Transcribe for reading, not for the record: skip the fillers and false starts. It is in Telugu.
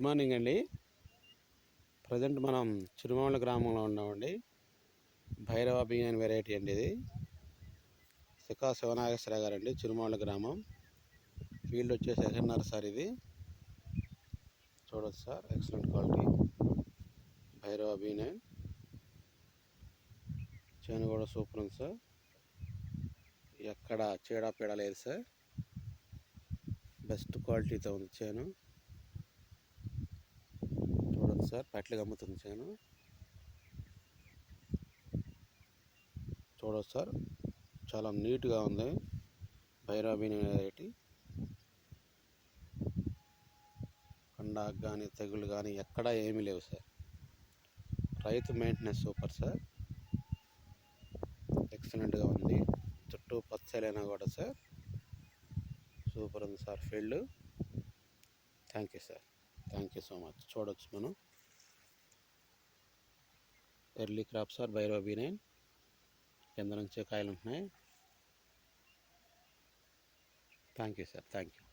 గుడ్ మార్నింగ్ అండి. ప్రజెంట్ మనం చిరుమామిళ్ళ గ్రామంలో ఉన్నామండి. భైరవ బియ్యం వెరైటీ అండి ఇది. శిఖా శివనాగేశ్వర గారు అండి, చిరుమామిళ్ళ గ్రామం. ఫీల్డ్ వచ్చేసి ఎకన్నర సార్. ఇది చూడొచ్చు సార్, ఎక్సలెంట్ క్వాలిటీ భైరవ బియ్యం. చేను కూడా సూపర్ ఉంది సార్, ఎక్కడ చీడ లేదు సార్. బెస్ట్ క్వాలిటీతో ఉంది చేను. చూడొచ్చు సార్, పెట్లకి అమ్ముతుంది చేను. చూడొచ్చు సార్, చాలా నీట్గా ఉంది భైరవ బియ్యం వెరైటీ. కండాకు కానీ తెగులు కానీ ఎక్కడా ఏమీ లేవు సార్. రైతు మెయింటెనెన్స్ సూపర్ సార్, ఎక్సలెంట్గా ఉంది. చుట్టూ పచ్చలైనా కూడా సార్ సూపర్ ఉంది sir field. Thank you sir, thank you so much. చూడొచ్చు మనం ఎర్లీ క్రాప్ సార్ భైరవ బియ్యం. కింద నుంచే కాయలు ఉంటున్నాయి. Thank you sir, thank you.